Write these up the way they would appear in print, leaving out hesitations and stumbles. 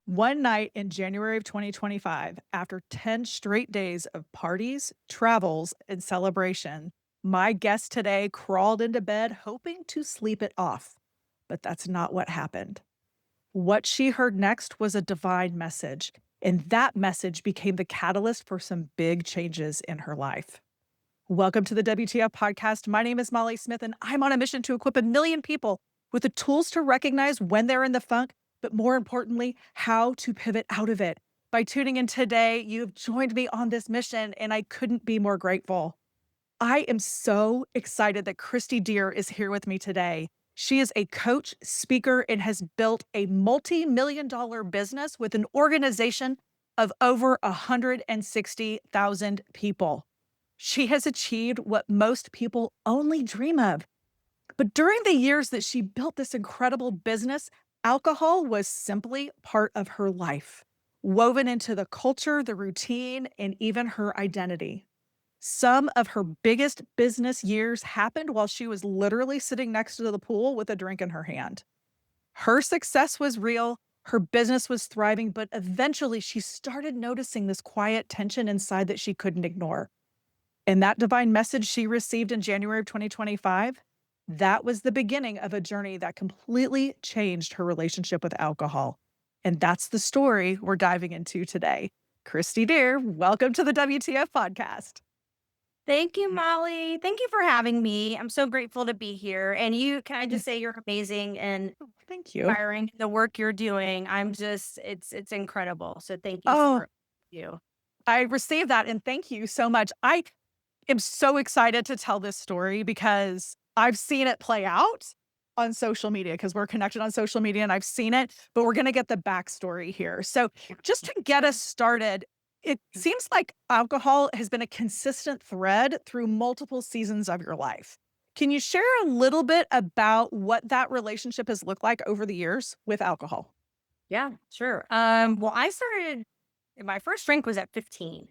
One night in January of 2025, after 10 straight days of parties, travels, and celebration, my guest today crawled into bed hoping to sleep it off. But that's not what happened. What she heard next was a divine message, and that message became the catalyst for some big changes in her life. Welcome to the WTF podcast. My name is Molly Smith, and I'm on a mission to equip a million people with the tools to recognize when they're in the funk, but more importantly, how to pivot out of it. By tuning in today, you've joined me on this mission, and I couldn't be more grateful. I am so excited that Kristi Dear is here with me today. She is a coach, speaker, and has built a multi-million-dollar business with an organization of over 160,000 people. She has achieved what most people only dream of. But during the years that she built this incredible business, alcohol was simply part of her life, woven into the culture, the routine, and even her identity. Some of her biggest business years happened while she was literally sitting next to the pool with a drink in her hand. Her success was real, her business was thriving, but eventually she started noticing this quiet tension inside that she couldn't ignore. And that divine message she received in January of 2025, that was the beginning of a journey that completely changed her relationship with alcohol. And that's the story we're diving into today. Kristi Dear, welcome to the WTF podcast. Thank you, Molly. Thank you for having me. I'm so grateful to be here. And can I just say you're amazing and Thank you. inspiring the work you're doing. It's incredible. So thank you Oh, for you. I received that and thank you so much. I am so excited to tell this story because I've seen it play out on social media because we're connected on social media and I've seen it, but we're going to get the backstory here. So, just to get us started, it seems like alcohol has been a consistent thread through multiple seasons of your life. Can you share a little bit about what that relationship has looked like over the years with alcohol? Yeah, sure. Well, I started my first drink was at 15.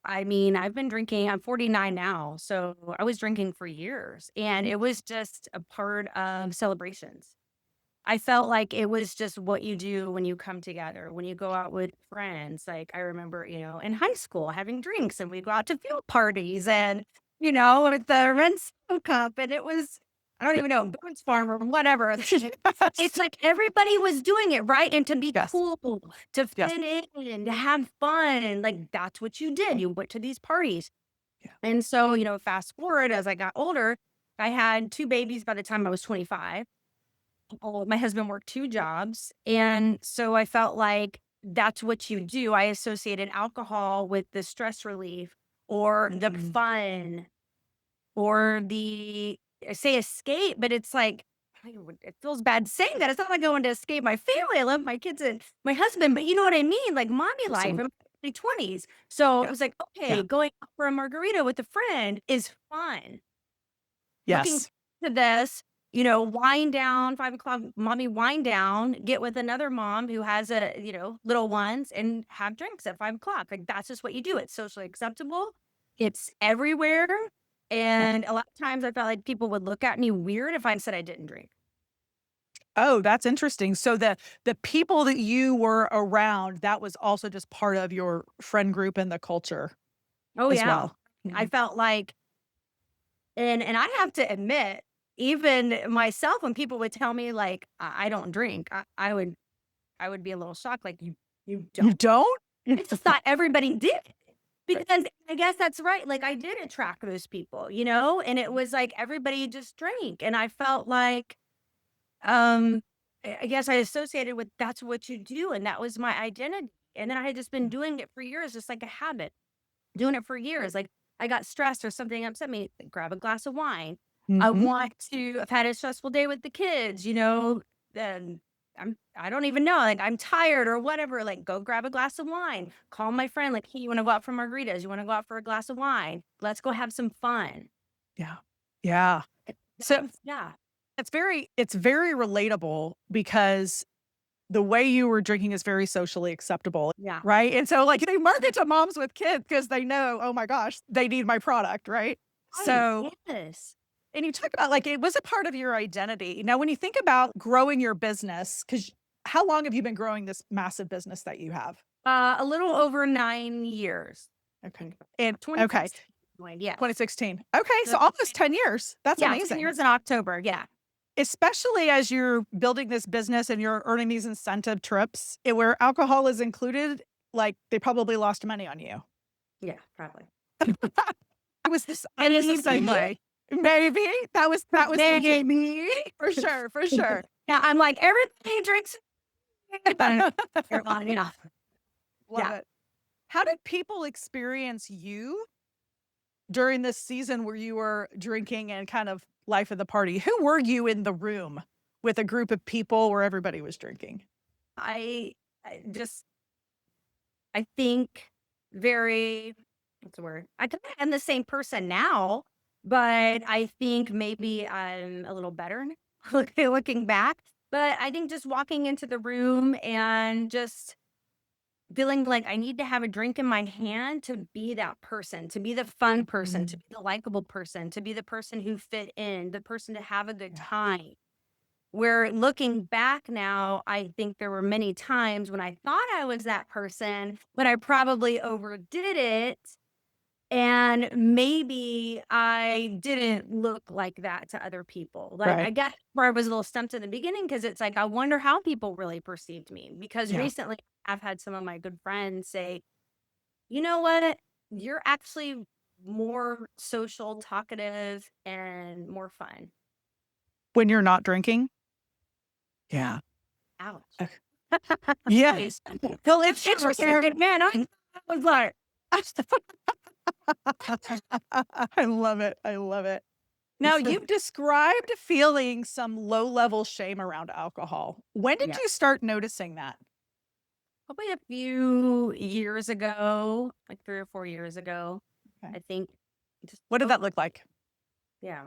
I mean, I've been drinking, I'm 49 now. So I was drinking for years and it was just a part of celebrations. I felt like it was just what you do when you come together, when you go out with friends. Like I remember, in high school having drinks and we'd go out to field parties and, with the Renzo cup. And it was, I don't even know, Boone's Farm or whatever. It's like everybody was doing it, right? And to be Yes. cool, to Yes. fit in and to have fun. And like that's what you did. You went to these parties. Yeah. And so, fast forward as I got older, I had two babies by the time I was 25. Oh, my husband worked two jobs. And so I felt like that's what you do. I associated alcohol with the stress relief or the fun or I say escape, but it's like, it feels bad saying that. It's not like going to escape my family. I love my kids and my husband, but you know what I mean? Like mommy life in Absolutely. my 20s. So it Yeah. was like, Yeah. okay, going out for a margarita with a friend is fun. Looking Yes. to this, wind down, 5 o'clock, mommy wind down, get with another mom who has little ones and have drinks at 5 o'clock. Like that's just what you do. It's socially acceptable. It's everywhere. And a lot of times I felt like people would look at me weird if I said I didn't drink. Oh, that's interesting. So the people that you were around, that was also just part of your friend group and the culture Oh as yeah. well. I Mhm. felt like and I have to admit, even myself, when people would tell me like I don't drink, I would be a little shocked, like, "You You don't?" don't? I just thought everybody did. Because I guess that's right, like, I did attract those people, and it was like everybody just drank, and I felt like, um, I guess I associated with that's what you do, and that was my identity, and then I had just been doing it for years, just like a habit, doing it for years, like, I got stressed or something upset me, grab a glass of wine. Mhm. I've had a stressful day with the kids, then I don't even know, like, I'm tired or whatever, like, go grab a glass of wine, call my friend, like, "Hey, you wanna go out for margaritas? You wanna go out for a glass of wine? Let's go have some fun." Yeah. Yeah. That So was yeah. it's very relatable because the way you were drinking is very socially acceptable, Yeah. right? And so, like, they market to moms with kids because they know, "Oh my gosh, they need my product," right? Right, So yes. And you talk about, like, it was a part of your identity. Now, when you think about growing your business, because how long have you been growing this massive business that you have? A little over 9 years. Okay. Think about And okay, 2016 joined, yes. 2016. Okay, So so almost 10 years. That's yeah, 10 amazing. years in October, yeah. Especially as you're building this business and you're earning these incentive trips, where alcohol is included, like, they probably lost money on you. Yeah, probably. I was the same Maybe, way. Maybe. That was me maybe. for sure, for sure. Yeah, I'm like, "Everybody drinks but you're on enough." Love Yeah. it. How did people experience you during this season where you were drinking and kind of life of the party? Who were you in the room with a group of people where everybody was drinking? I I just I think very what's the word? I think I'm the same person now, but I think maybe I'm a little better now, looking back. But I think just walking into the room and just feeling like I need to have a drink in my hand to be that person, to be the fun person, to Mm, be the likable person, to be the person who fit in, the person to have a good yeah, time. Where looking back now, I think there were many times when I thought I was that person, but I probably overdid it. And maybe I didn't look like that to other people. Like, I right. got where I was a little stumped in the beginning because it's like, I wonder how people really perceived me. Because Yeah. recently I've had some of my good friends say, you know what? You're actually more social, talkative, and more fun. When you're not drinking? Yeah. Ouch. Ok yes. Well, it's interesting. Man, I was like, I love it, I love it. Now, it's you've described feeling some low-level shame around alcohol. When did yeah, you start noticing that? probably a few years ago, like 3 or 4 years ago, Okay. I think just What did that look like? yeah,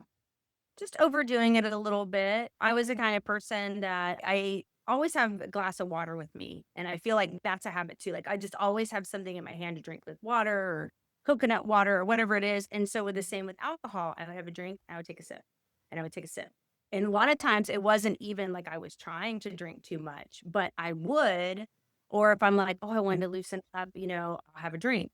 just overdoing it a little bit. I was the kind of person that I always have a glass of water with me, and I feel like that's a habit too. Like, I just always have something in my hand to drink with water or coconut water or whatever it is, and so with the same with alcohol, I would have a drink, I would take a sip, and I would take a sip. And a lot of times it wasn't even like I was trying to drink too much, but I would, or if I'm like, "Oh, I wanted to loosen up," I'll have a drink.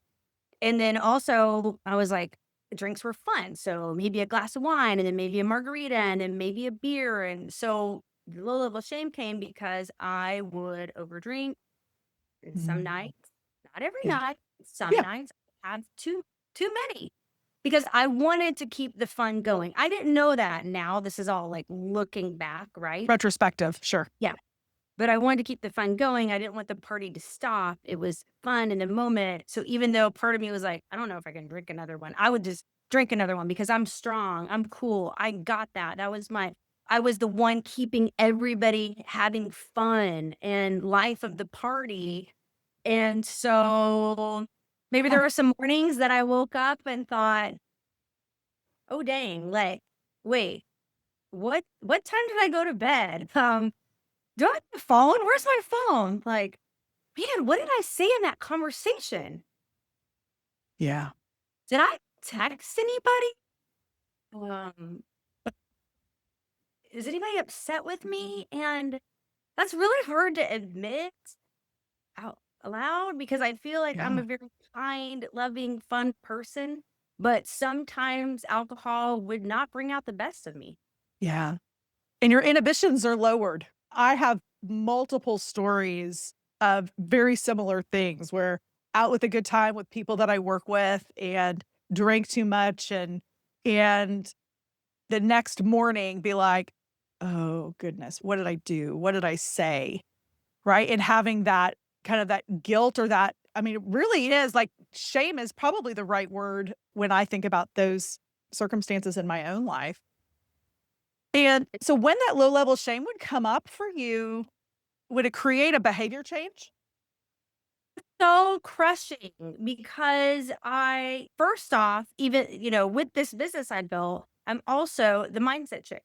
And then also, I was like, drinks were fun. So maybe a glass of wine and then maybe a margarita and then maybe a beer. And so the low level shame came because I would overdrink. And some Mm, nights, not every yeah. night, some Yeah. nights I have too many because I wanted to keep the fun going. I didn't know that. Now this is all like looking back, right? Retrospective, sure. Yeah. But I wanted to keep the fun going. I didn't want the party to stop. It was fun in the moment. So even though part of me was like, I don't know if I can drink another one, I would just drink another one because I'm strong. I'm cool. I got that. I was the one keeping everybody having fun and life of the party. And so maybe Yeah. there were some mornings that I woke up and thought, oh, dang, like, wait, what time did I go to bed? Do I have my phone? Where's my phone? Like, man, what did I say in that conversation? Yeah. Did I text anybody? Um, is anybody upset with me? And that's really hard to admit out loud because I feel like I'm Yeah. a very kind, loving, fun person. But sometimes alcohol would not bring out the best of me. Yeah. And your inhibitions are lowered. I have multiple stories of very similar things where out with a good time with people that I work with and drank too much and the next morning be like, "Oh goodness, what did I do? What did I say?" Right? And having that kind of that guilt or that I mean, it really is like shame is probably the right word when I think about those circumstances in my own life. And so when that low level shame would come up for you, would it create a behavior change? So crushing because I, first off, even, with this business I built, I'm also the mindset chick.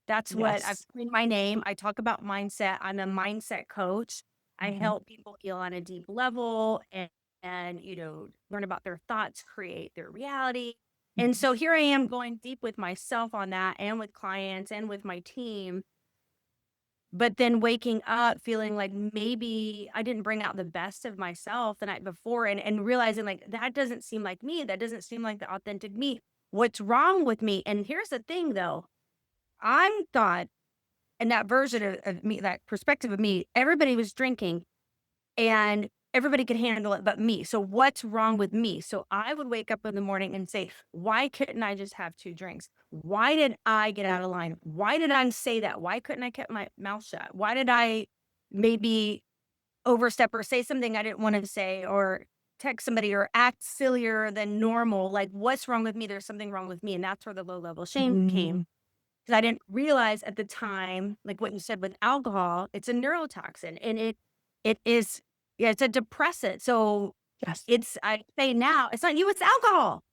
That's what I've Yes. in my name. I talk about mindset. I'm a mindset coach. I Mhm. help people heal on a deep level and learn about their thoughts, create their reality. And Mhm. so here I am going deep with myself on that and with clients and with my team, but then waking up feeling like maybe I didn't bring out the best of myself the night before and realizing like that doesn't seem like me. That doesn't seem like the authentic me. What's wrong with me? And here's the thing though. I thought and that version of me, that perspective of me, everybody was drinking and everybody could handle it but me. So what's wrong with me? So I would wake up in the morning and say, why couldn't I just have two drinks? Why did I get out of line? Why did I say that? Why couldn't I keep my mouth shut? Why did I maybe overstep or say something I didn't want to say or text somebody or act sillier than normal? Like, what's wrong with me? There's something wrong with me. And that's where the low level shame came Mm. because I didn't realize at the time, like what you said with alcohol, it's a neurotoxin and it is yeah, it's a depressant. So Yes. it's I say now, it's not you, it's alcohol.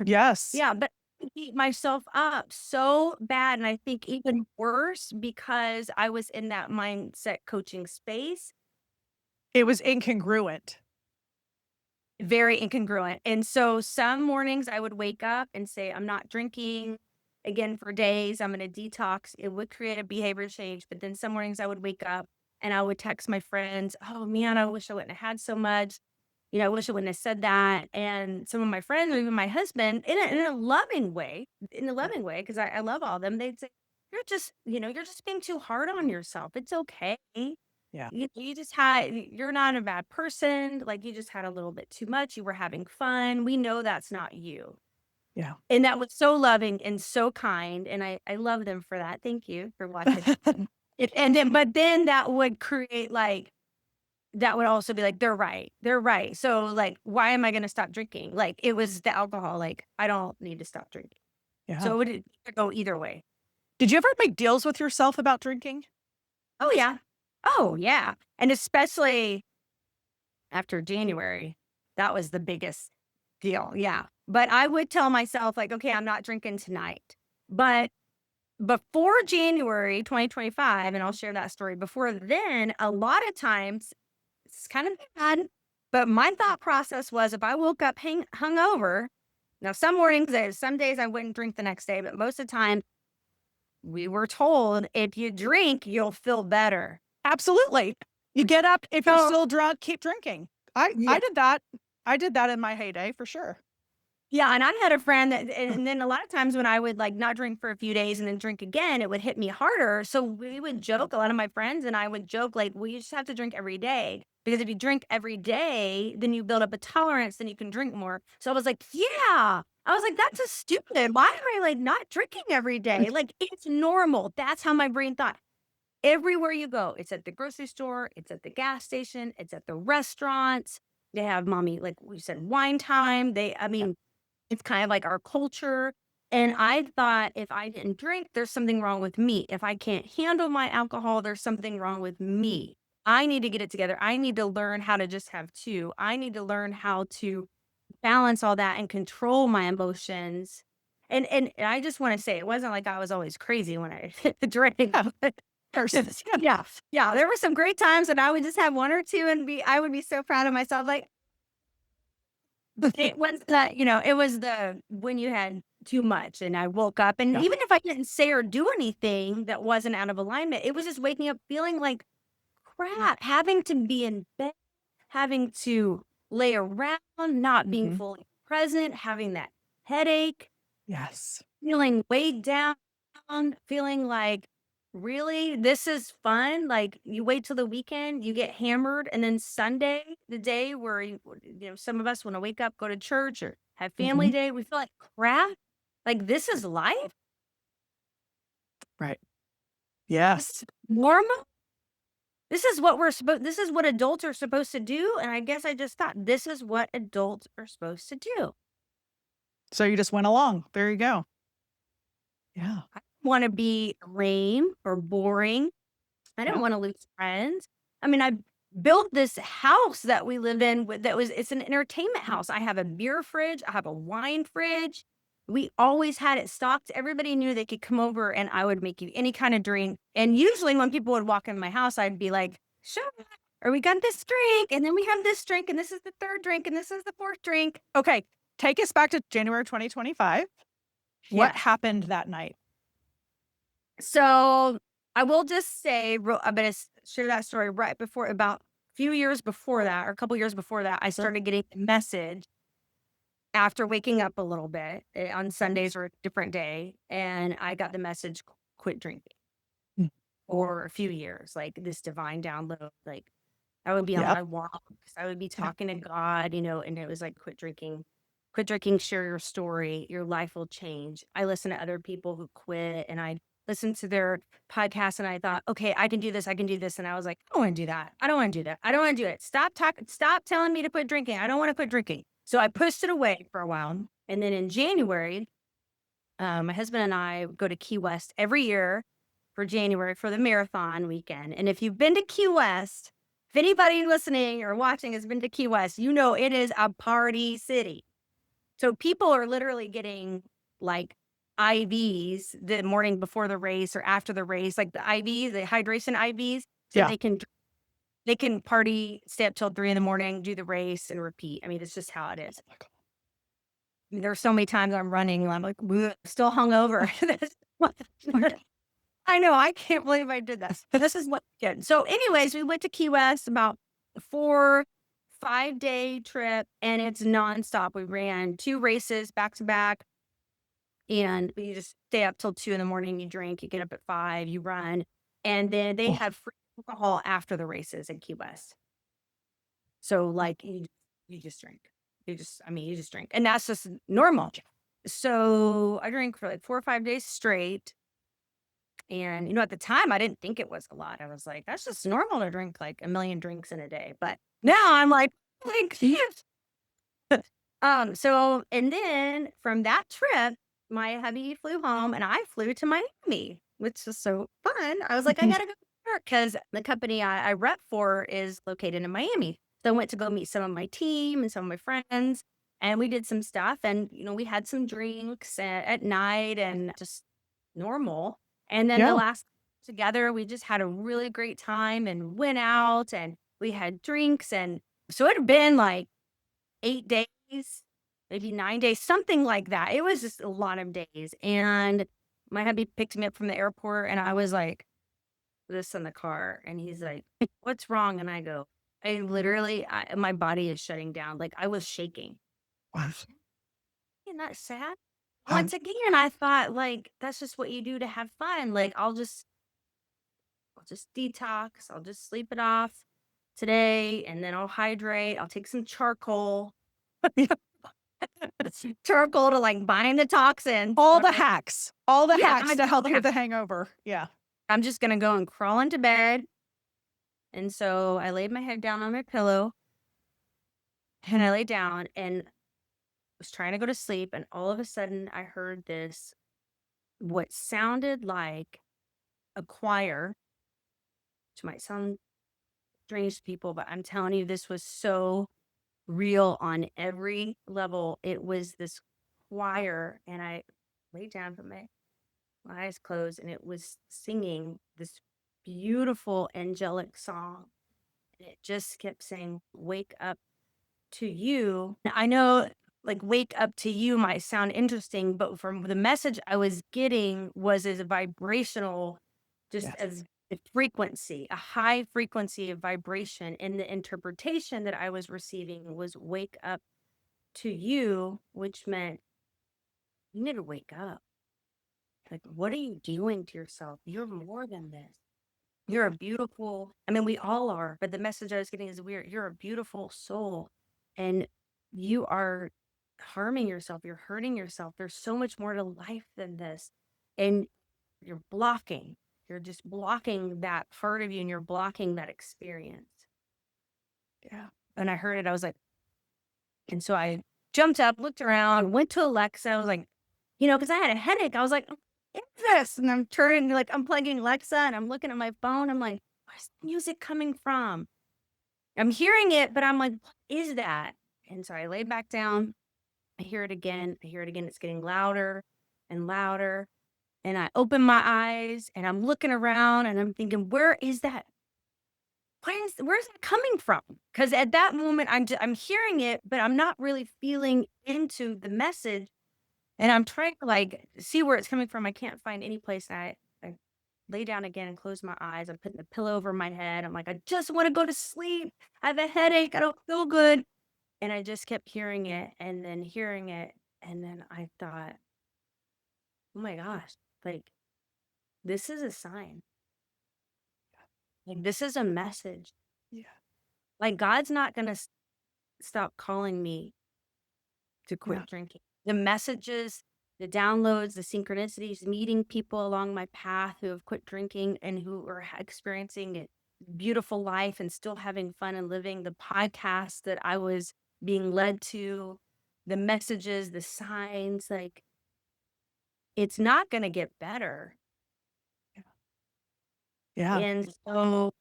Yes. Yeah, but I beat myself up so bad. And I think even worse because I was in that mindset coaching space. It was incongruent. Very incongruent. And so some mornings I would wake up and say, I'm not drinking again for days. I'm going to detox. It would create a behavior change. But then some mornings I would wake up and I would text my friends, oh man, I wish I wouldn't have had so much. I wish I wouldn't have said that. And some of my friends or even my husband, in a loving way, Yeah. because I love all of them, they'd say, you're just being too hard on yourself. It's okay. Yeah. You're not a bad person, like, you just had a little bit too much, you were having fun, we know that's not you. Yeah. And that was so loving and so kind, and I love them for that, thank you for watching. It and then but then that would create, like that would also be like, they're right, so, like, why am I gonna stop drinking? Like, it was the alcohol, like, I don't need to stop drinking. Yeah. So it would go either way. Did you ever make deals with yourself about drinking? Oh, yeah. Oh, yeah, and especially after January, that was the biggest deal, yeah. But I would tell myself, like, "Okay, I'm not drinking tonight." But before January 2025, and I'll share that story, before then, a lot of times, it's kind of bad, but my thought process was if I woke up hungover now some mornings, some days I wouldn't drink the next day, but most of the time, we were told, "If you drink, you'll feel better." Absolutely. You get up, if you're So still drunk, keep drinking. I yeah. did that. I did that in my heyday for sure. Yeah, and I had a friend that and then a lot of times when I would, like, not drink for a few days and then drink again, it would hit me harder, so we would joke, a lot of my friends and I would joke, like, "Well, you just have to drink every day, because if you drink every day, then you build up a tolerance, then you can drink more." So I was like, "Yeah." I was like, "That's just stupid. Why am I, like, not drinking every day? Like, it's normal." That's how my brain thought. Everywhere you go, it's at the grocery store, it's at the gas station, it's at the restaurants, they have mommy, like we said, wine time, I Yeah. mean it's kind of like our culture, and I thought if I didn't drink, there's something wrong with me. If I can't handle my alcohol, there's something wrong with me. I need to get it together. I need to learn how to just have two. I need to learn how to balance all that and control my emotions. And I just want to say it wasn't like I was always crazy when I hit the drink. Yeah. There's yeah. Yeah. Yeah. There were some great times when I would just have one or two and I would be so proud of myself. Like, it was it was the when you had too much and I woke up and Yeah. even if I didn't say or do anything that wasn't out of alignment, it was just waking up feeling like crap, having to be in bed, having to lay around, not being Mhm. fully present, having that headache, Yes. feeling weighed down, feeling like, really? This is fun? Like, you wait till the weekend, you get hammered, and then Sunday, the day where some of us wanna wake up, go to church, or have family Mhm. day, we feel like crap? Like, this is life? Right. This Yes. is normal? This is what adults are supposed to do? And I guess I just thought, this is what adults are supposed to do. So you just went along. There you go. Yeah. I don't wanna be lame or boring. I didn't Yeah. wanna lose friends. I mean, I built this house that we live in it's an entertainment house. I have a beer fridge, I have a wine fridge. We always had it stocked. Everybody knew they could come over and I would make you any kind of drink. And usually when people would walk in my house, I'd be like, "Sure, or we got this drink, and then we have this drink, and this is the third drink, and this is the fourth drink." Okay. take us back to January 2025. What Yes. happened that night? So I will just say, I'm going to share that story right before, about a few years before that, or a couple years before that, I started getting the message after waking up a little bit on Sundays or a different day. And I got the message, quit drinking Mm. for a few years, like this divine download. Like I would be on Yep. my walks, I would be Yeah. talking to God, and it was like, quit drinking, share your story, your life will change. I listen to other people who quit, and I listened to their podcasts, and I thought, okay, I can do this, I can do this. And I was like, I don't want to do that. I don't want to do that. I don't want to do it. Stop telling me to quit drinking. I don't want to quit drinking. So I pushed it away for a while. And then in January, my husband and I go to Key West every year for January for the marathon weekend. And if you've been to Key West, if anybody listening or watching has been to Key West, you know it is a party city. So people are literally getting like IVs the morning before the race or after the race, like the IVs, the hydration IVs, so Yeah. they can party, stay up till 3 in the morning, do the race, and repeat. I mean, it's just how it is. Oh my god. There's so many times I'm running and I'm like, "Bleh, still hungover." Oh my god. I know. I can't believe I did this. This is what I did. So, anyways, we went to Key West, about 4, 5 day trip, and it's nonstop. We ran 2 races back to back, and we just stay up till 2 in the morning. You drink, you get up at 5, you run, and then they Oh, have free alcohol after the races in Key West. So, like, you just drink. You just drink, and that's just normal. So I drank for like 4 or 5 days straight. And, at the time, I didn't think it was a lot. I was like, that's just normal to drink like a million drinks in a day. But now I'm like, yes. And then from that trip, my hubby flew home and I flew to Miami, which was so fun. I was like, I mhm. gotta go to work because the company I rep for is located in Miami. So I went to go meet some of my team and some of my friends, and we did some stuff. And, we had some drinks at night and just normal. And then the Yeah. last together, we just had a really great time and went out and we had drinks. And so it had been like 8 days, maybe 9 days, something like that. It was just a lot of days. And my hubby picked me up from the airport and I was like, this in the car. And he's like, what's wrong? And I go, my body is shutting down. Like I was shaking. Wow. Isn't that sad? Um, Once again, I thought like, that's just what you do to have fun. Like I'll just detox. I'll just sleep it off today and then I'll hydrate. I'll take some charcoal. Charcoal to like bind the toxin. all the Yeah, hacks to help you with the hangover. Yeah. I'm just gonna go and crawl into bed. And so I laid my head down on my pillow and I lay down and was trying to go to sleep. And all of a sudden I heard this, what sounded like a choir, which might sound strange to people, but I'm telling you, this was so real on every level. It was this choir, and I laid down, put my eyes closed, and it was singing this beautiful angelic song. And it just kept saying, "Wake up to you." Now, I know, like, "Wake up to you" might sound interesting, but from the message I was getting was as a vibrational, just Yes. as a frequency, a high frequency of vibration. And the interpretation that I was receiving was "wake up to you," which meant you need to wake up. Like, what are you doing to yourself? You're more than this. You're a beautiful, I mean, we all are, but the message I was getting is you're a beautiful soul and you are harming yourself. You're hurting yourself. There's so much more to life than this. And you're blocking, you're just blocking that part of you and you're blocking that experience. Yeah. And I heard it. I was like, and so I jumped up, looked around, went to Alexa. I was like, because I had a headache. I was like, "What is this?" And I'm turning, like, I'm plugging Alexa and I'm looking at my phone. I'm like, where's the music coming from? I'm hearing it, but I'm like, what is that? And so I laid back down. I hear it again. I hear it again. It's getting louder and louder. And I open my eyes and I'm looking around and I'm thinking, where is that? where's that coming from? Because at that moment, I'm hearing it, but I'm not really feeling into the message, and I'm trying to, like, see where it's coming from. I can't find any place. I lay down again and close my eyes. I'm putting the pillow over my head. I'm like, "I just wanna go to sleep. I have a headache. I don't feel good." And I just kept hearing it and then hearing it, and then I thought, "Oh my gosh, like, this is a sign. Like, this is a message. Yeah. Like, God's not gonna stop calling me to Yeah. quit drinking." The messages, the downloads, the synchronicities, meeting people along my path who have quit drinking and who are experiencing a beautiful life and still having fun and living, the podcast that I was being led to, the messages, the signs, like, it's not going to get better. Yeah. And so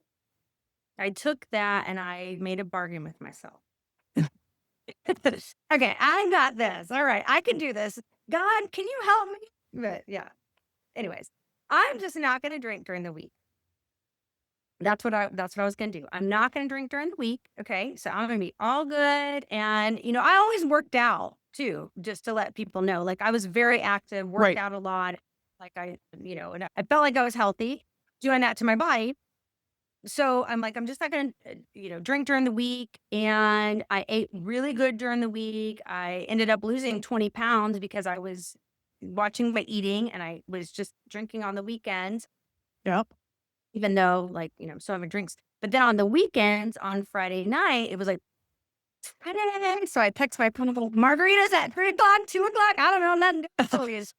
I took that and I made a bargain with myself. Okay, I got this. All right, I can do this. God, can you help me? But yeah. Anyways, I'm just not gonna drink during the week. That's what I was gonna do. I'm not gonna drink during the week. Okay. So I'm gonna be all good. And I always worked out too, just to let people know. Like I was very active, worked Right. out a lot. Like and I felt like I was healthy, doing that to my body. So I'm like, I'm just not gonna, drink during the week. And I ate really good during the week. I ended up losing 20 pounds because I was watching my eating and I was just drinking on the weekends, Yep. even though I'm still having drinks. But then on the weekends, on Friday night, it was like, Friday. So I text my phone, margaritas at 3 o'clock, 2 o'clock. I don't know, nothing. Please.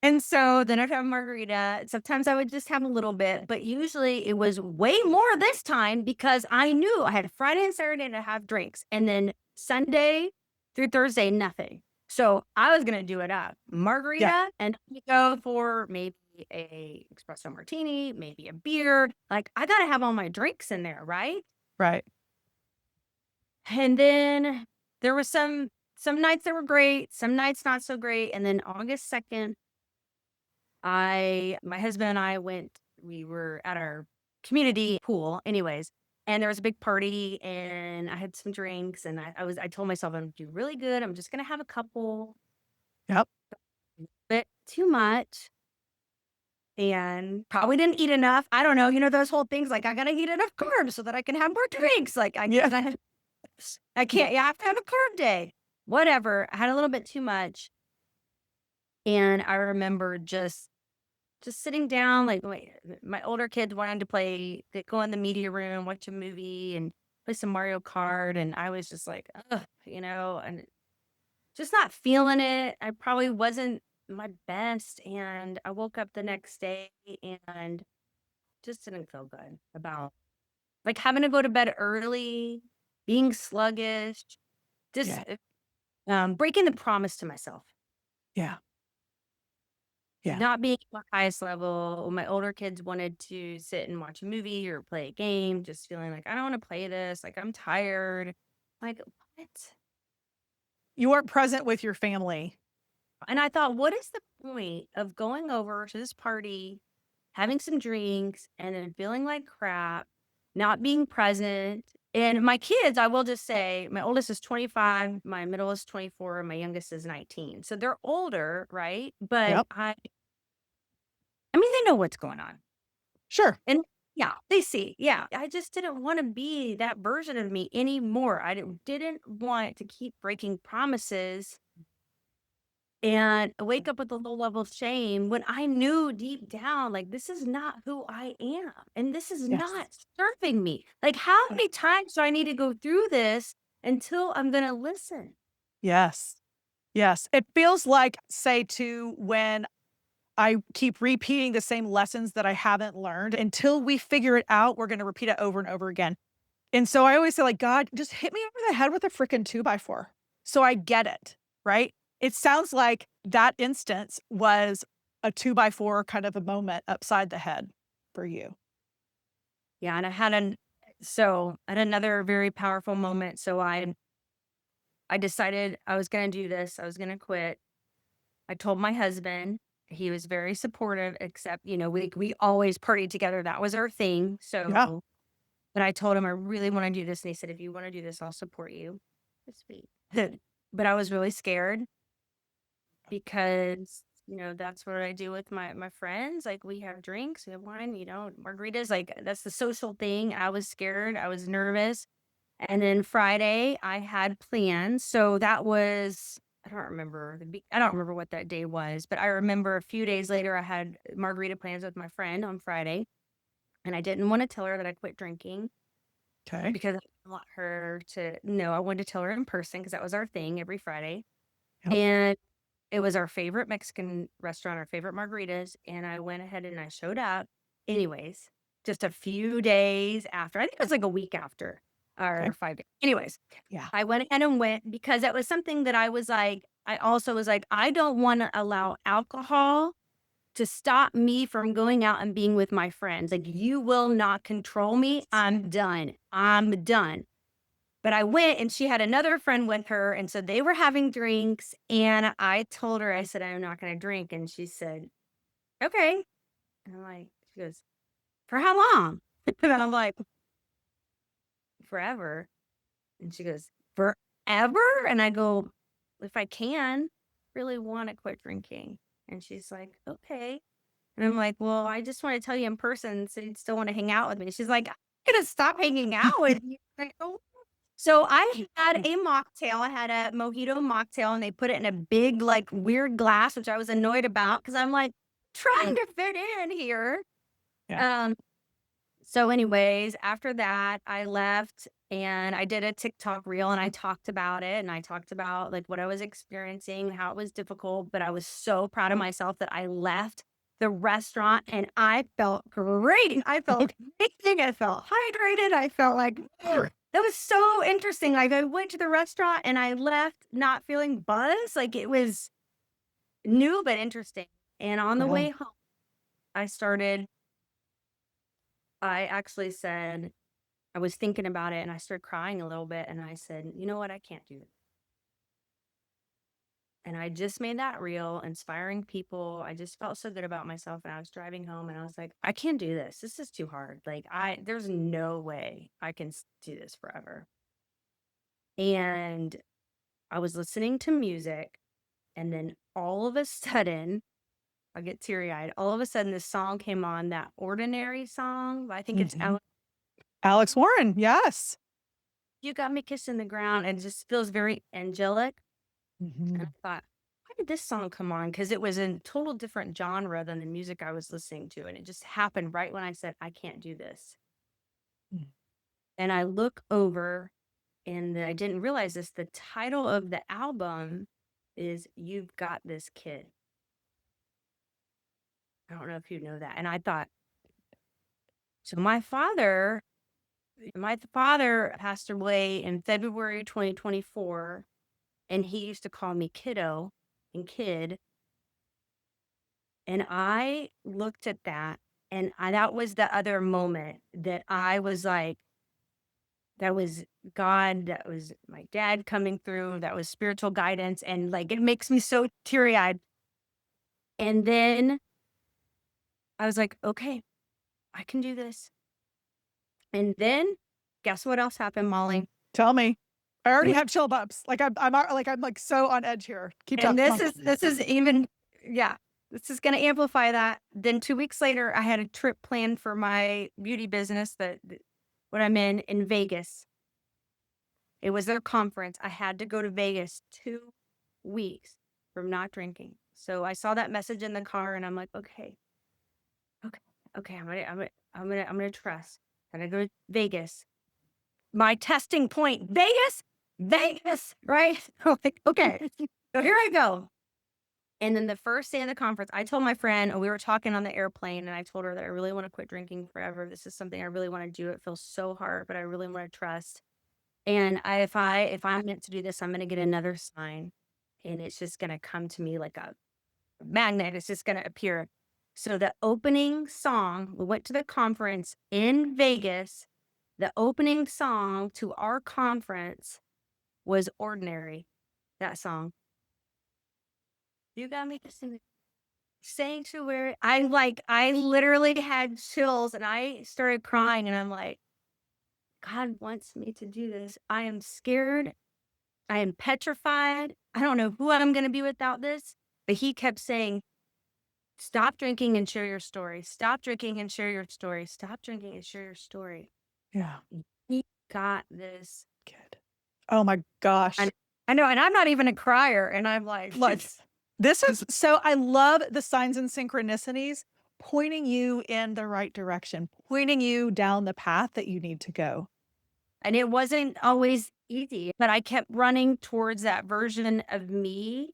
And so then I'd have a margarita. Sometimes I would just have a little bit, but usually it was way more this time because I knew I had Friday and Saturday to have drinks. And then Sunday through Thursday, nothing. So I was going to do it up Yeah. margarita and we go for maybe a espresso martini, maybe a beer. Like I got to have all my drinks in there, right? Right. And then there was some nights that were great, some nights not so great. And then August 2nd, my husband and I we were at our community pool anyways, and there was a big party and I had some drinks and I told myself I'm gonna do really good. I'm just gonna have a couple, Yep. but too much and probably didn't eat enough. I don't know, those whole things like I gotta eat enough carbs so that I can have more drinks. Like Yeah. I can't, yeah, I have to have a carb day. Whatever. I had a little bit too much. And I remember just sitting down, like, my older kids wanted to go in the media room, watch a movie, and play some Mario Kart, and I was just like, "Ugh," and just not feeling it. I probably wasn't my best, and I woke up the next day and just didn't feel good about, like, having to go to bed early, being sluggish, just, Yeah. breaking the promise to myself. Yeah. Yeah. Not being at my highest level, my older kids wanted to sit and watch a movie or play a game, just feeling like, "I don't wanna play this, like, I'm tired." Like, "What?" You weren't present with your family. And I thought, "What is the point of going over to this party, having some drinks, and then feeling like crap, not being present?" And my kids, I will just say, my oldest is 25, my middle is 24, and my youngest is 19. So they're older, right? But Yep. I mean, they know what's going on. Sure. And yeah, they see. Yeah. I just didn't want to be that version of me anymore. I didn't want to keep breaking promises and wake up with a low level of shame when I knew deep down, like, this is not who I am. And this is Yes. not serving me. Like, how many times do I need to go through this until I'm going to listen? Yes. Yes. It feels like, say, too, when I keep repeating the same lessons that I haven't learned until we figure it out, we're gonna repeat it over and over again. And so I always say, like, "God, just hit me over the head with a freaking 2 by 4 so I get it," right? It sounds like that instance was a 2 by 4 kind of a moment upside the head for you. Yeah. And I had another very powerful moment. So I decided I was going to do this. I was going to quit. I told my husband, He was very supportive, except, we always partied together. That was our thing. Yeah. So, but I told him I really want to do this. And he said, if you want to do this, I'll support you. That's sweet. But I was really scared because, that's what I do with my friends. Like we have drinks, we have wine, margaritas, like that's the social thing. I was scared. I was nervous. And then Friday, I had plans. So that was, I don't remember what that day was, but I remember a few days later, I had margarita plans with my friend on Friday. And I didn't want to tell her that I quit drinking Okay. because I didn't want her to know. I wanted to tell her in person because that was our thing every Friday. Yep. And it was our favorite Mexican restaurant, our favorite margaritas. And I went ahead and I showed up anyways, just a few days after. I think it was like a week after Okay. or 5 days. Anyways, Yeah. I went ahead and went because that was something that I also was like, I don't want to allow alcohol to stop me from going out and being with my friends. Like, you will not control me. I'm done. I'm done. But I went and she had another friend with her. And so they were having drinks. And I told her, I said, I'm not going to drink. And she said, okay. And I'm like, she goes, for how long? And I'm like, forever. And she goes, forever? And I go, if I can, really want to quit drinking. And she's like, okay. And I'm like, well, I just want to tell you in person so you'd still want to hang out with me. She's like, I'm gonna stop hanging out with you. Like, oh. So I had a mocktail. I had a mojito mocktail and they put it in a big, like weird glass, which I was annoyed about because I'm like trying to fit in here. Yeah. Um, so anyways, after that, I left and I did a TikTok reel and I talked about it and I talked about like what I was experiencing, how it was difficult, but I was so proud of myself that I left the restaurant and I felt great. I felt amazing. I felt hydrated. I felt like that was so interesting. Like I went to the restaurant and I left not feeling buzzed. Like it was new but interesting. And on the Yeah. way home, I actually said, I was thinking about it and I started crying a little bit and I said, you know what? I can't do it. And I just made that reel, inspiring people. I just felt so good about myself. And I was driving home and I was like, I can't do this. This is too hard. Like, there's no way I can do this forever. And I was listening to music. And then all of a sudden, I get teary eyed. All of a sudden, this song came on, that Ordinary song. I think it's Mhm. Alex Warren. Yes. You Got Me Kissing the Ground. And it just feels very angelic. And I Mhm. thought, why did this song come on? Because it was in total different genre than the music I was listening to. And it just happened right when I said, I can't do this. Mm. And I look over and I didn't realize this. The title of the album is You've Got This Kid. I don't know if you know that. And I thought, so my father passed away in February 2024. And he used to call me kiddo and kid. And I looked at that, and that was the other moment that I was like, that was God, that was my dad coming through, that was spiritual guidance, and, like, it makes me so teary-eyed. And then I was like, "Okay, I can do this." And then guess what else happened, Molly? Tell me. I already have chill bumps. I'm like so on edge here. Keep And talking. Come on. this is even yeah, this is gonna amplify that. Then 2 weeks later, I had a trip planned for my beauty business that what I'm in Vegas. It was their conference. I had to go to Vegas 2 weeks from not drinking. So I saw that message in the car and I'm like, "Okay, okay, okay, I'm gonna trust. And I go to Vegas. My testing point, Vegas? Vegas, right? Like, okay. So here I go. And then the first day of the conference, I told my friend, and we were talking on the airplane, and I told her that I really want to quit drinking forever. This is something I really want to do. It feels so hard, but I really want to trust. And if I'm meant to do this, I'm gonna get another sign, and it's just gonna come to me like a magnet. It's just gonna appear. So the opening song, we went to the conference in Vegas. The opening song to our conference was Ordinary. That song. You got me kissing. sanctuary. I literally had chills and I started crying and I'm like, God wants me to do this. I am scared. I am petrified. I don't know who I'm going to be without this. But he kept saying, stop drinking and share your story. Stop drinking and share your story. Stop drinking and share your story. Yeah. He got this. Good. Oh my And gosh. I know. And I'm not even a crier. And I'm like, Like, this is so I love the signs and synchronicities pointing you in the right direction, pointing you down the path that you need to go. and it wasn't always easy, but I kept running towards that version of me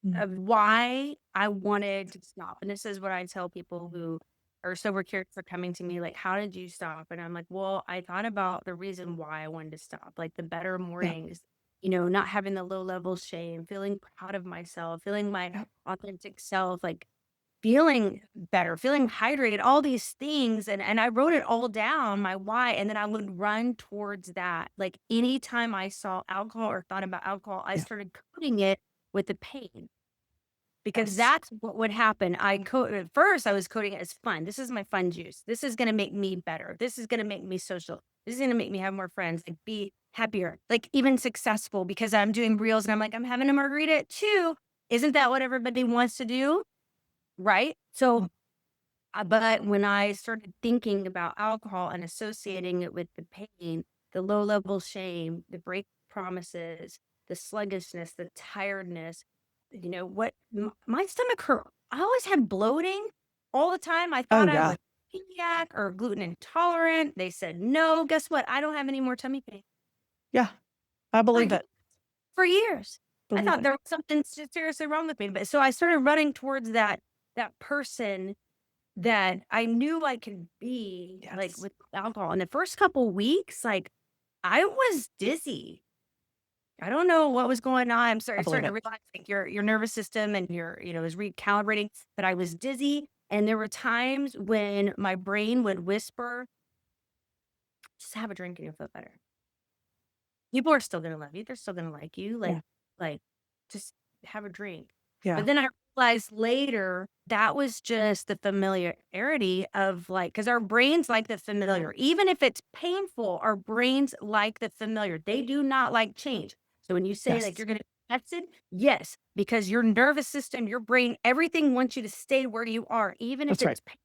Mm. of why I wanted to stop. And this is what I tell people who are sober curious for coming to me, like, how did you stop? And I'm like, well, I thought about the reason why I wanted to stop, like the better Yeah. mornings, not having the low level shame, feeling proud of myself, feeling my Yeah. authentic self, like feeling better, feeling hydrated, all these things. And I wrote it all down, my why. And then I would run towards that. Like anytime I saw alcohol or thought about alcohol, I Yeah. started coding it with the pain because Yes. that's what would happen. At first I was coding it as fun. This is my fun juice. This is gonna make me better. This is gonna make me social. This is gonna make me have more friends, like be happier, like even successful because I'm doing reels and I'm like, I'm having a margarita at 2. Isn't that what everybody wants to do? Right? Mm. So but when I started thinking about alcohol and associating it with the pain, the low level shame, the break promises, the sluggishness, the tiredness, my stomach hurt. I always had bloating all the time. I Oh, thought I yeah. was celiac or gluten intolerant. They said no. Guess what? I don't have any more tummy pain Yeah. I for, believe ye- it. for years. I Believe thought it. there was something seriously wrong with me. But so I started running towards that person that I knew I could be, like, Yes. with alcohol. In the first couple weeks, like, I was dizzy. I don't know what was going on. I'm I believe starting to it. realize, like, your nervous system and is recalibrating, but I was dizzy, and there were times when my brain would whisper, "Just have a drink and you'll feel better." People are still gonna love you, they're still gonna like you, Yeah. like, just have a drink. But Yeah. then I realized later that was just the familiarity of, like, because our brains like the familiar. Even if it's painful, our brains like the familiar. They do not like change. So when you say, like, Yes. you're gonna be tested, yes, because your nervous system, your brain, everything wants you to stay where you are, even if That's right. it's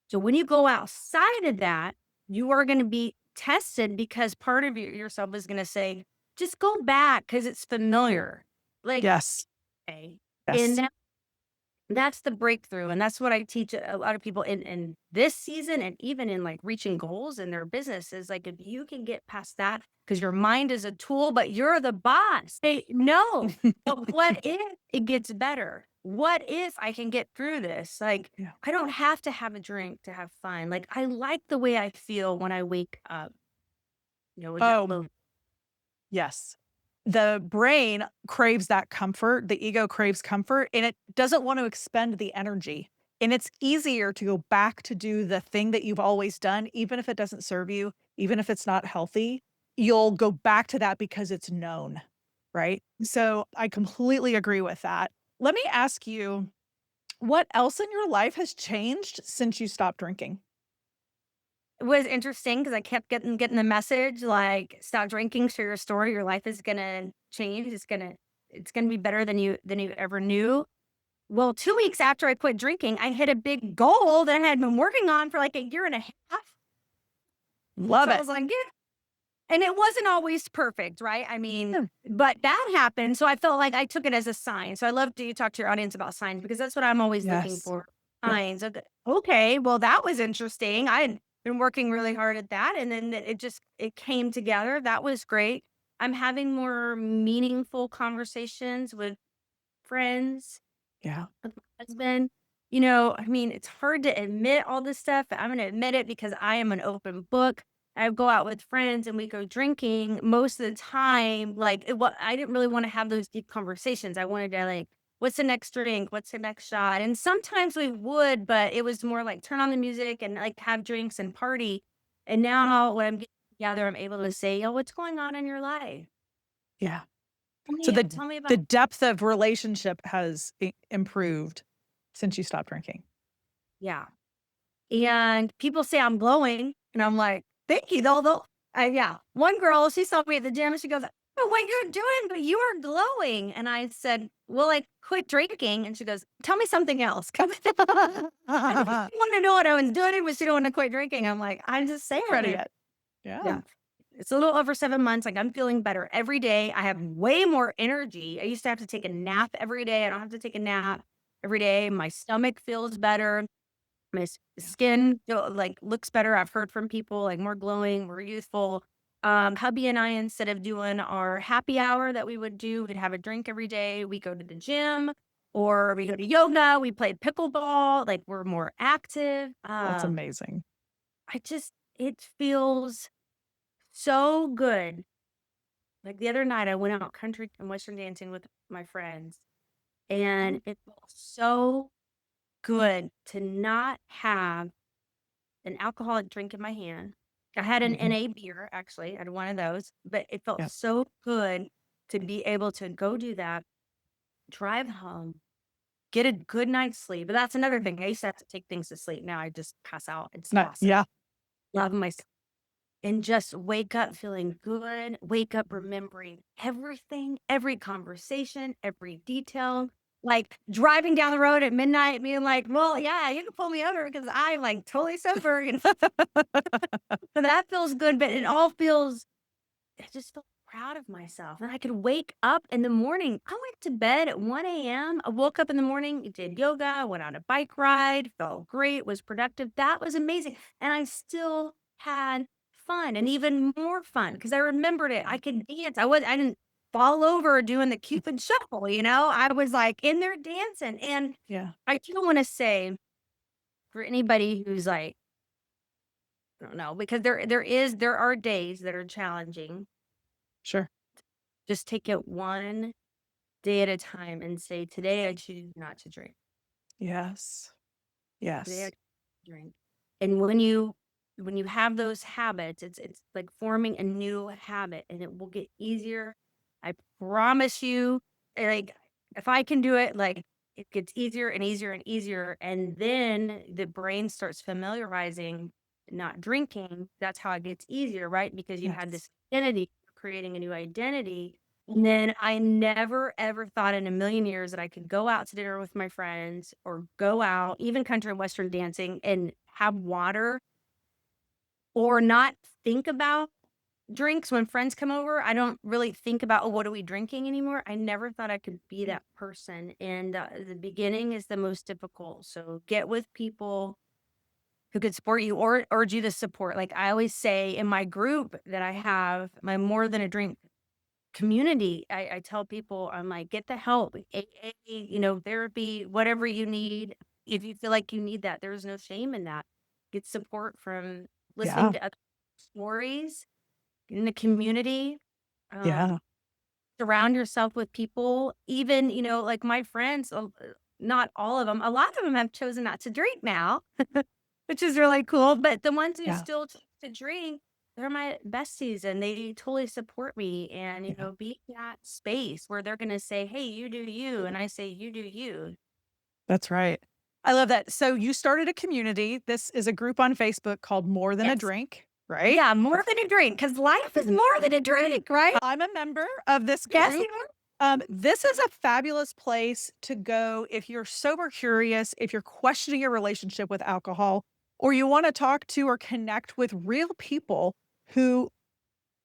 so when you go outside of that, you are gonna be tested because part of yourself is gonna say, "Just go back because it's familiar." Like, Yes. okay. And Yes. that's the breakthrough, and that's what I teach a lot of people in this season and even in, like, reaching goals in their business is, like, if you can get past that, because your mind is a tool, but you're the boss. Hey, no, but what if it gets better? What if I can get through this? Like, Yeah. I don't have to have a drink to have fun. Like, I like the way I feel when I wake up, with that Oh, low. yes. The brain craves that comfort, the ego craves comfort, and it doesn't want to expend the energy. And it's easier to go back to do the thing that you've always done, even if it doesn't serve you, even if it's not healthy. You'll go back to that because it's known, right? So I completely agree with that. Let me ask you, what else in your life has changed since you stopped drinking? It was interesting because I kept getting the message, like, "Stop drinking, share your story, your life is gonna change, it's gonna be better than you ever knew." Well, 2 weeks after I quit drinking, I hit a big goal that I had been working on for, like, a year and a half. Love So I it. was like, "Yeah." And it wasn't always perfect, right? I mean, Yeah. but that happened, so I felt like I took it as a sign. So I love to talk to your audience about signs because that's what I'm always looking Yes. for, Yep. signs. Okay, well, that was interesting. I had been working really hard at that, and then it came together. That was great. I'm having more meaningful conversations with friends, Yeah. with my husband. I mean, it's hard to admit all this stuff, but I'm gonna admit it because I am an open book. I go out with friends and we go drinking most of the time. Like, I didn't really want to have those deep conversations. I wanted to, like, what's the next drink? What's the next shot? And sometimes we would, but it was more like turn on the music and, like, have drinks and party. And now when I'm getting together, I'm able to say, "Yo, what's going on in your life? Yeah. Tell So me, the tell me about." the depth of relationship has improved. since you stopped drinking. Yeah. And people say I'm glowing, and I'm like, "Thank you." They'll yeah. One girl, she saw me at the gym, and she goes, "Oh, what you're doing, but you are glowing." And I said, "Well, I quit drinking." And she goes, "Tell me something else." 'Cause I think she wanted to know what I was doing, but she don't want to quit drinking. I'm like, "I'm just saying Ready it." yet. Yeah. Yeah. It's a little over 7 months, like, I'm feeling better every day. I have way more energy. I used to have to take a nap every day. I don't have to take a nap every day. My stomach feels better. My Yeah. skin like looks better. I've heard from people like more glowing, more youthful. Hubby and I, instead of doing our happy hour that we would do, we'd have a drink every day. We go to the gym or we go to yoga. We play pickleball. Like we're more active. That's amazing. It feels so good. Like the other night, I went out country and western dancing with my friends, Oh, and it felt so good to not have an alcoholic drink in my hand. I had an mhm. NA beer, actually. I had one of those, but it felt Yep. so good to be able to go do that, drive home, get a good night's sleep. But that's another thing. I used to have to take things to sleep. Now I just pass out. It's Not awesome. yeah. Love myself. And just wake up feeling good, wake up remembering everything, every conversation, every detail. Like driving down the road at midnight, being like, well, yeah, you can pull me over because I'm like totally sober. So that feels good, but it all feels I just felt proud of myself. And I could wake up in the morning. I went to bed at 1 a.m. I woke up in the morning, did yoga, went on a bike ride, felt great, was productive. That was amazing. And I still had fun and even more fun because I remembered it. I could dance. I didn't fall over doing the Cupid shuffle, I was like in there dancing. And Yeah. I do want to say for anybody who's like, I don't know, because there are days that are challenging. Sure. Just take it one day at a time and say, "Today I choose not to drink. Yes. Today I Yes. drink." And when you have those habits, it's like forming a new habit and it will get easier. I promise you. Like if I can do it, like it gets easier and easier and easier. And then the brain starts familiarizing not drinking. That's how it gets easier, right? Because you had Yes. this identity, creating a new identity. And then I never ever thought in a million years that I could go out to dinner with my friends or go out, even country and western dancing, and have water or not think about drinks when friends come over. I don't really think about, oh, what are we drinking anymore? I never thought I could be that person. And the beginning is the most difficult. So get with people who could support you or urge you to support. Like I always say in my group that I have, my more than a drink community, I tell people, I'm like, get the help, AA, therapy, whatever you need. If you feel like you need that, there's no shame in that. Get support from listening Yeah. to other stories in the community. Yeah. Um, Surround yourself with people, even, like my friends, not all of them, a lot of them have chosen not to drink now, which is really cool. But the ones who Yeah. still choose to drink, they're my besties and they totally support me and, Yeah. be in that space where they're going to say, hey, you do you. And I say, you do you. That's right. I love that. So you started a community. This is a group on Facebook called More Than a Yes. Drink, right? Yeah. More than a drink because life is more than a drink, right? I'm a member of this Yes. group. This is a fabulous place to go if you're sober curious, if you're questioning your relationship with alcohol, or you want to talk to or connect with real people who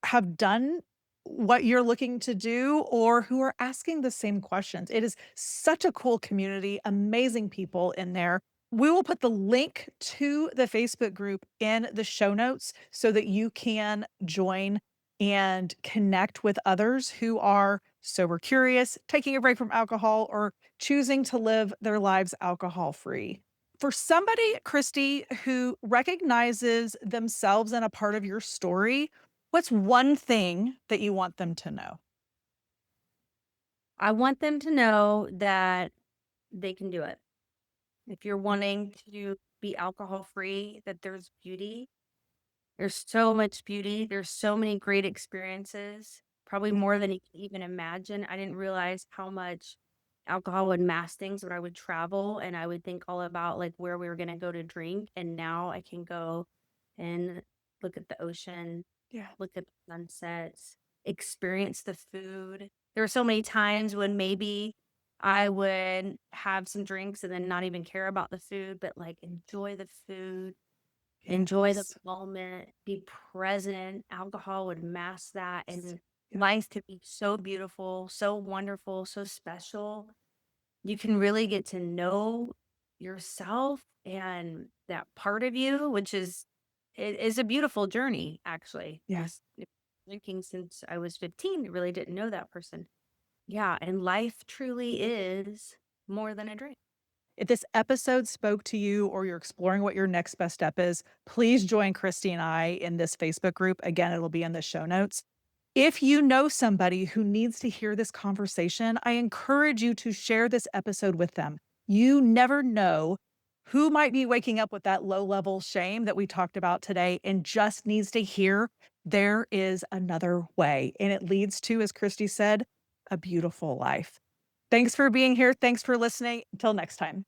have done what you're looking to do or who are asking the same questions. It is such a cool community, amazing people in there. We will put the link to the Facebook group in the show notes so that you can join and connect with others who are sober curious, taking a break from alcohol, or choosing to live their lives alcohol free. For somebody, Christy, who recognizes themselves in a part of your story, what's one thing that you want them to know? I want them to know that they can do it. If you're wanting to be alcohol free, that there's beauty. There's so much beauty. There's so many great experiences, probably more than you can even imagine. I didn't realize how much alcohol would mask things when I would travel and I would think all about like where we were gonna go to drink. And now I can go and look at the ocean, Yeah. look at the sunsets, experience the food. There were so many times when maybe I would have some drinks and then not even care about the food, but like enjoy the food, enjoy the Yes. moment, be present. Alcohol would mask that. Yes. And Yeah. life could be so beautiful, so wonderful, so special. You can really get to know yourself and that part of you, which is it is a beautiful journey, actually. Yeah. Just drinking since I was 15, really didn't know that person. Yeah, and life truly is more than a drink. If this episode spoke to you or you're exploring what your next best step is, please join Christy and I in this Facebook group. Again, it'll be in the show notes. If you know somebody who needs to hear this conversation, I encourage you to share this episode with them. You never know who might be waking up with that low level shame that we talked about today and just needs to hear there is another way. And it leads to, as Christy said, a beautiful life. Thanks for being here. Thanks for listening. Until next time.